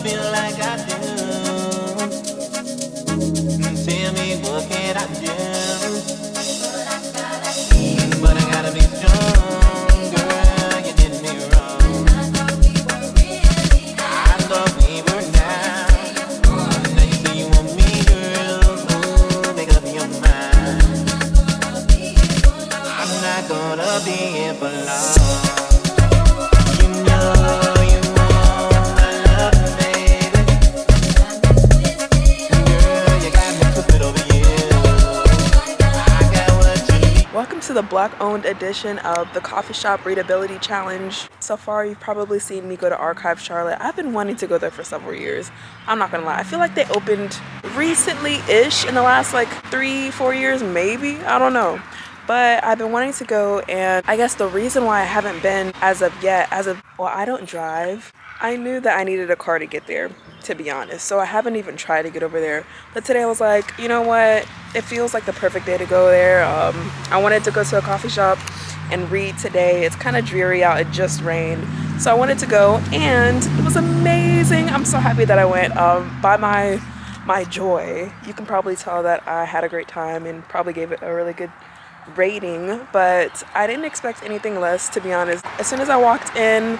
feel like I do. Tell me what can I do? But I gotta be strong, girl. You did me wrong. I thought we were now. Now you say you want me, girl. Ooh, make up your mind. I'm not gonna be here for long. You know you want my love, baby. Girl, you got me twisted over you. I got what you need. Welcome to the Black-owned edition of the Coffee Shop Readability Challenge. So far, you've probably seen me go to Archive Charlotte. I've been wanting to go there for several years. I'm not gonna lie. I feel like they opened recently-ish in the last like 3-4 years, maybe. I don't know. But I've been wanting to go, and I guess the reason why I haven't been as of yet, well, I don't drive. I knew that I needed a car to get there, to be honest. So I haven't even tried to get over there. But today I was like, you know what? It feels like the perfect day to go there. I wanted to go to a coffee shop and read today. It's kind of dreary out. It just rained. So I wanted to go, and it was amazing. I'm so happy that I went. By my joy, you can probably tell that I had a great time and probably gave it a really good rating, but I didn't expect anything less, to be honest. As soon as I walked in,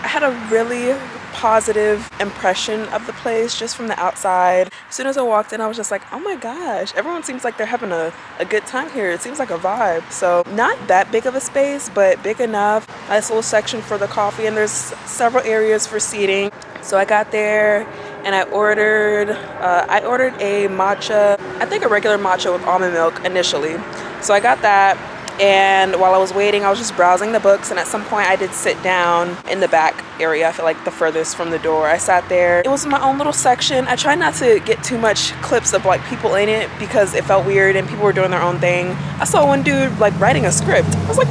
I had a really positive impression of the place just from the outside. As soon as I walked in, I was just like, oh my gosh, everyone seems like they're having a good time here. It seems like a vibe. So not that big of a space, but big enough. Nice little section for the coffee, and there's several areas for seating. So I got there and I ordered a matcha, I think a regular matcha with almond milk initially. So I got that, and while I was waiting, I was just browsing the books, and at some point I did sit down in the back area. I feel like the furthest from the door. I sat there. It was my own little section. I tried not to get too much clips of like people in it because it felt weird and people were doing their own thing. I saw one dude like writing a script. I was like,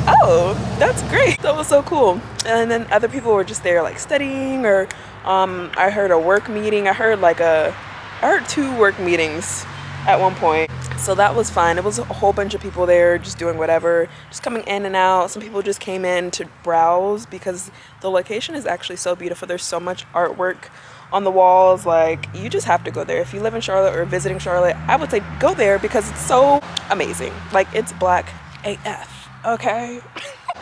oh, that's great. That was so cool. And then other people were just there like studying, or I heard a work meeting. I heard two work meetings at one point. So that was fun. It was a whole bunch of people there just doing whatever, just coming in and out. Some people just came in to browse because the location is actually so beautiful. There's so much artwork on the walls. Like, you just have to go there. If you live in Charlotte or visiting Charlotte, I would say go there because it's so amazing. Like, it's black AF, okay?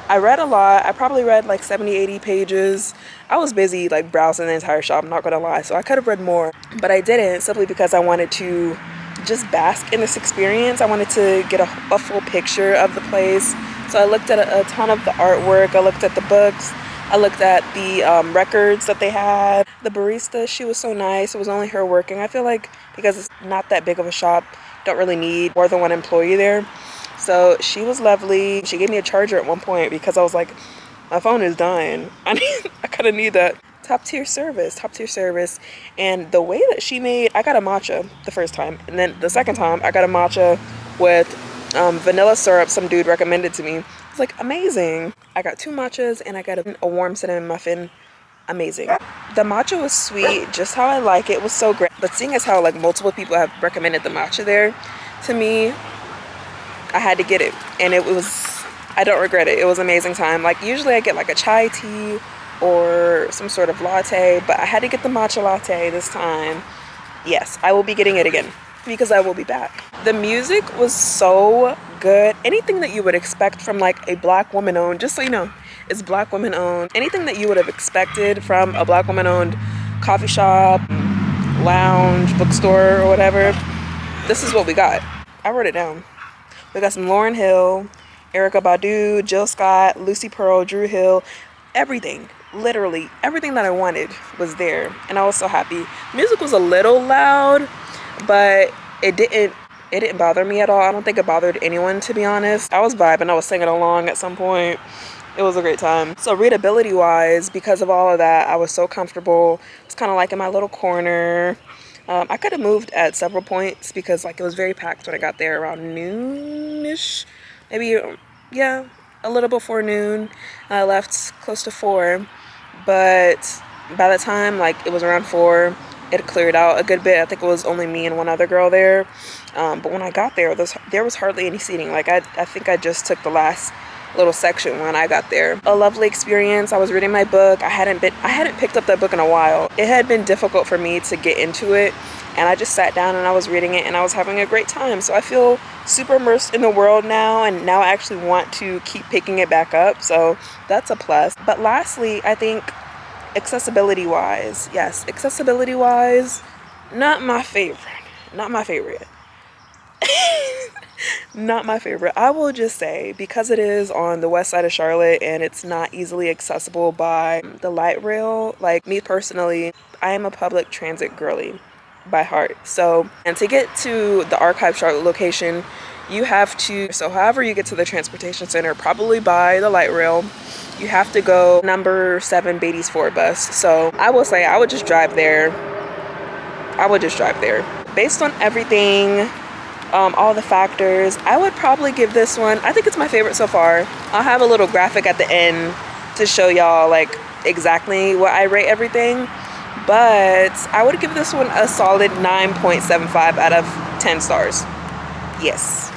I read a lot. I probably read like 70-80 pages. I was busy like browsing the entire shop, I'm not gonna lie. So I could have read more, but I didn't, simply because I wanted to just bask in this experience. I wanted to get a full picture of the place. So I looked at a ton of the artwork. I looked at the books. I looked at the records that they had. The barista, she was so nice. It was only her working. I feel like because it's not that big of a shop, don't really need more than one employee there. So she was lovely. She gave me a charger at one point because I was like, my phone is dying. I kind of need that. Top tier service. And the way that she made, I got a matcha the first time, and then the second time I got a matcha with vanilla syrup some dude recommended to me. It's like amazing. I got 2 matchas and I got a warm cinnamon muffin. Amazing. The matcha was sweet, just how I like it. It was so great. But seeing as how like multiple people have recommended the matcha there to me, I had to get it, and I don't regret it. It was an amazing time. Like, usually I get like a chai tea or some sort of latte, but I had to get the matcha latte this time. Yes, I will be getting it again because I will be back. The music was so good. Anything that you would expect from like a black woman owned, just so you know, it's black woman owned. Anything that you would have expected from a black woman owned coffee shop, lounge, bookstore, or whatever, this is what we got. I wrote it down. We got some Lauryn Hill, Erykah Badu, Jill Scott, Lucy Pearl, Drew Hill, everything. Literally everything that I wanted was there, and I was so happy. Music was a little loud, but it didn't bother me at all. I don't think it bothered anyone, to be honest. I was vibing. I was singing along at some point. It was a great time. So readability wise, because of all of that, I was so comfortable. It's kind of like in my little corner. I could have moved at several points because like it was very packed when I got there around noon-ish, maybe, yeah, a little before noon. I left close to 4, but by the time like it was around 4, it cleared out a good bit. I think it was only me and one other girl there. But when I got there, there was hardly any seating. Like I think I just took the last little section when I got there. A lovely experience. I was reading my book. I hadn't picked up that book in a while. It had been difficult for me to get into it, and I just sat down and I was reading it and I was having a great time. So I feel super immersed in the world now, and now I actually want to keep picking it back up. So that's a plus. But lastly, I think accessibility wise, not my favorite. Not my favorite. Not my favorite. I will just say, because it is on the west side of Charlotte and it's not easily accessible by the light rail, like me personally, I am a public transit girly by heart. So, and to get to the Archive Charlotte location, you have to, so however you get to the transportation center, probably by the light rail, you have to go number 7 Beatty's 4 bus. So I will say I would just drive there. Based on everything, all the factors, I would probably give this one, I think it's my favorite so far. I'll have a little graphic at the end to show y'all like exactly what I rate everything, but I would give this one a solid 9.75 out of 10 stars. Yes.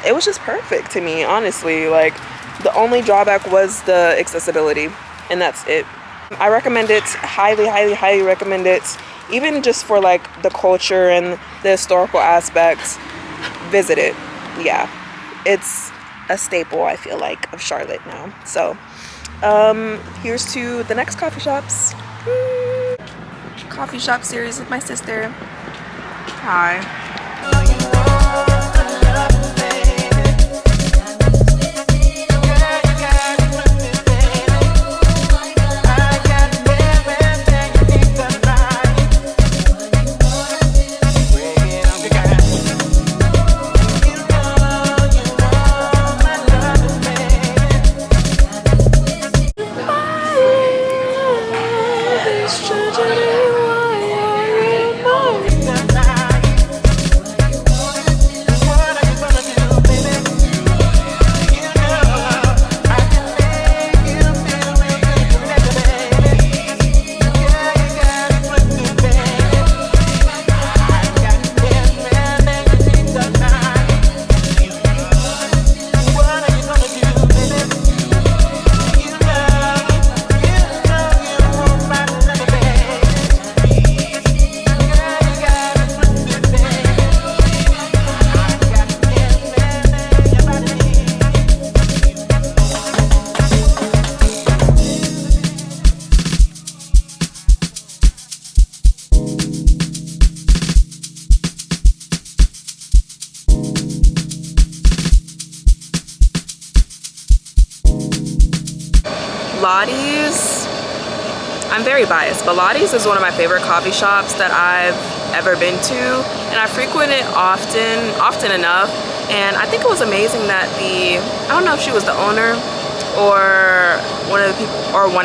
It was just perfect to me, honestly. Like, the only drawback was the accessibility, and that's it. I recommend it, highly recommend it. Even just for like the culture and the historical aspects, visit it. Yeah, it's a staple, I feel like, of Charlotte now. So here's to the next coffee shops. Coffee shop series with my sister. Hi. Lottie's, I'm very biased, but Lottie's is one of my favorite coffee shops that I've ever been to, and I frequent it often enough. And I think it was amazing that I don't know if she was the owner or one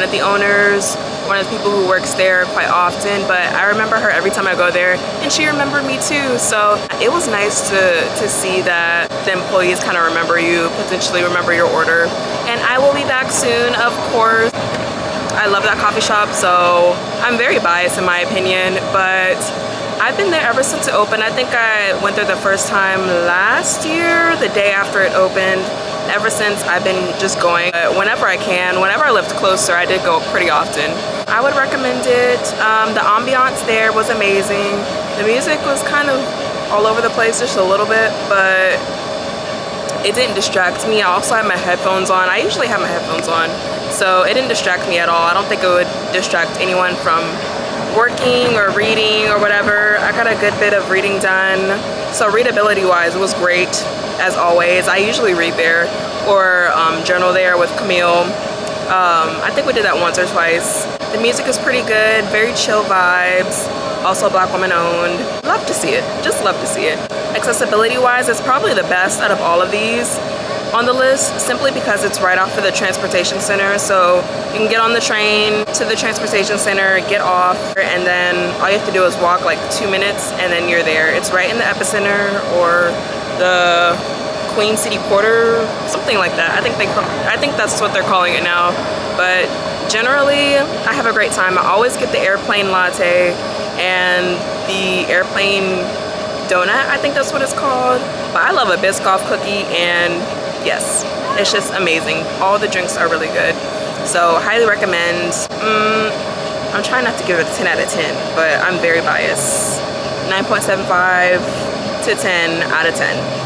of the owners, one of the people who works there quite often, but I remember her every time I go there, and she remembered me too. So it was nice to see that the employees kind of remember you, potentially remember your order. And I will be back soon, of course. I love that coffee shop, so I'm very biased in my opinion, but I've been there ever since it opened. I think I went there the first time last year, the day after it opened. Ever since, I've been just going whenever I can. Whenever I lived closer, I did go pretty often. I would recommend it. The ambiance there was amazing. The music was kind of all over the place just a little bit, but it didn't distract me. I also had my headphones on. I usually have my headphones on, so it didn't distract me at all. I don't think it would distract anyone from working or reading or whatever. I got a good bit of reading done. So readability wise, it was great as always. I usually read there or journal there with Camille. I think we did that once or twice. The music is pretty good, very chill vibes. Also Black woman owned. Love to see it, just love to see it. Accessibility wise, it's probably the best out of all of these on the list, simply because it's right off of the transportation center. So you can get on the train to the transportation center, get off, and then all you have to do is walk like 2 minutes and then you're there. It's right in the epicenter, or the Queen City Quarter, something like that. I think that's what they're calling it now. But generally, I have a great time. I always get the airplane latte and the airplane donut, I think that's what it's called. But I love a Biscoff cookie, and Yes, it's just amazing. All the drinks are really good. So highly recommend. I'm trying not to give it a 10 out of 10, but I'm very biased. 9.75 to 10 out of 10.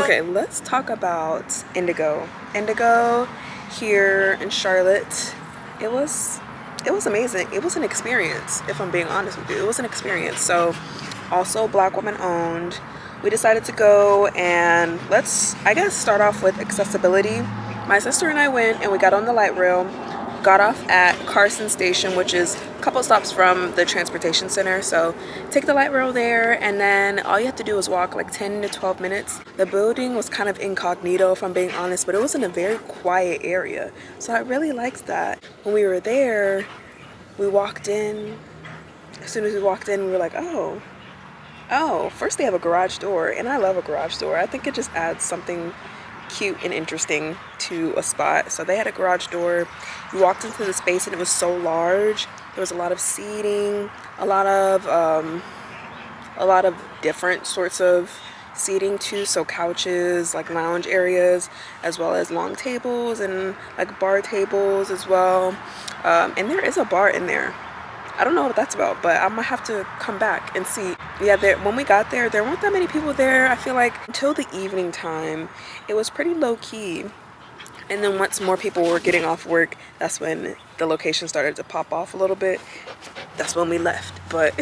Okay, let's talk about Indigo. Indigo here in Charlotte, it was amazing. It was an experience, if I'm being honest with you. It was an experience. So also Black woman owned. We decided to go, and let's, I guess, start off with accessibility. My sister and I went and we got on the light rail, got off at Carson Station, which is a couple stops from the transportation center. So take the light rail there, and then all you have to do is walk like 10 to 12 minutes. The building was kind of incognito, if I'm being honest, but it was in a very quiet area. So I really liked that. When we were there, we walked in. As soon as we walked in, we were like, oh, first they have a garage door, and I love a garage door. I think it just adds something cute and interesting to a spot. So they had a garage door. We walked into the space and it was so large. There was a lot of seating, a lot of different sorts of seating too. So couches, like lounge areas, as well as long tables and like bar tables as well. And there is a bar in there. I don't know what that's about, but I'm gonna have to come back and see. Yeah, when we got there, there weren't that many people there. I feel like until the evening time, it was pretty low key. And then once more people were getting off work, that's when the location started to pop off a little bit. That's when we left. But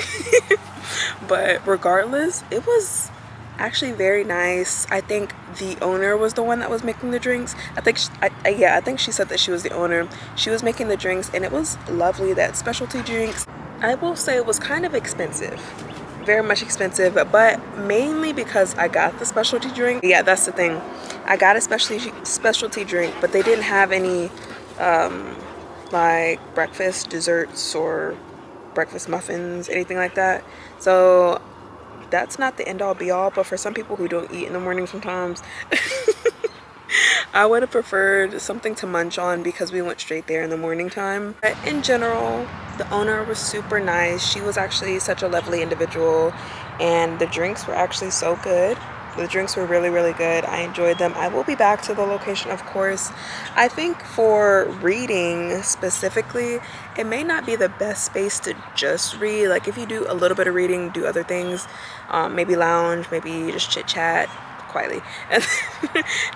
but regardless, it was actually very nice. I think the owner was the one that was making the drinks. I think she said that she was the owner. She was making the drinks, and it was lovely. That specialty drinks, I will say, it was kind of expensive, very much expensive, but mainly because I got the specialty drink. Yeah, that's the thing. I got a specialty drink, but they didn't have any like breakfast desserts or breakfast muffins, anything like that. So that's not the end all be all, but for some people who don't eat in the morning sometimes, I would have preferred something to munch on because we went straight there in the morning time. But in general, the owner was super nice. She was actually such a lovely individual, and the drinks were actually so good. The drinks were really, really good. I enjoyed them. I will be back to the location, of course. I think for reading specifically, it may not be the best space to just read. Like if you do a little bit of reading, do other things, maybe lounge, maybe just chit chat quietly and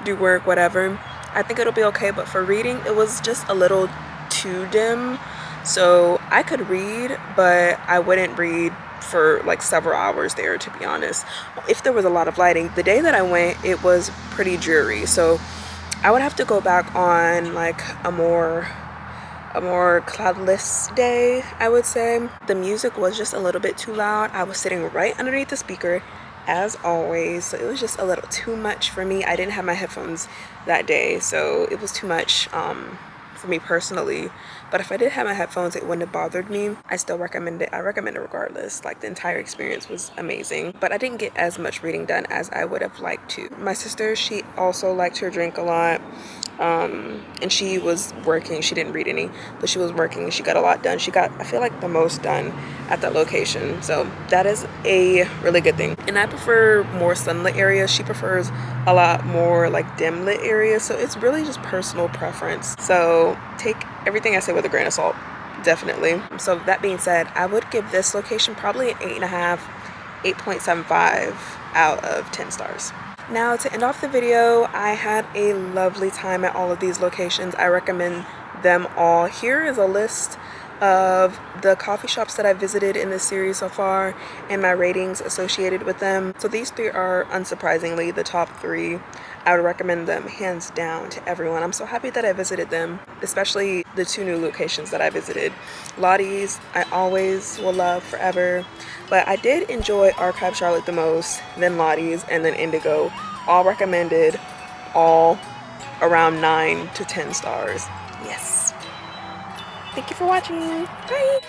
do work, whatever, I think it'll be okay. But for reading, it was just a little too dim. So I could read, but I wouldn't read for like several hours there, to be honest. If there was a lot of lighting, the day that I went, it was pretty dreary. So I would have to go back on like a more cloudless day, I would say. The music was just a little bit too loud. I was sitting right underneath the speaker, as always, so it was just a little too much for me. I didn't have my headphones that day, so it was too much for me personally. But if I did have my headphones, it wouldn't have bothered me. I still recommend it. I recommend it regardless. Like the entire experience was amazing, but I didn't get as much reading done as I would have liked to. My sister, she also liked her drink a lot, and she was working. She didn't read any, but she was working. She got a lot done. She got, I feel like, the most done at that location, so that is a really good thing. And I prefer more sunlit areas. She prefers a lot more like dim lit areas, so it's really just personal preference. So take everything I say with a grain of salt. definitely. So that being said, I would give this location probably an 8.5, 8.75 out of 10 stars. Now to end off the video, I had a lovely time at all of these locations. I recommend them all. Here is a list of the coffee shops that I visited in this series so far and my ratings associated with them. So these three are unsurprisingly the top three. I would recommend them hands down to everyone. I'm so happy that I visited them, especially the two new locations that I visited. Lottie's, I always will love forever, but I did enjoy Archive Charlotte the most, then Lottie's, and then Indigo. All recommended, all around 9 to 10 stars. Yes. Thank you for watching. Bye.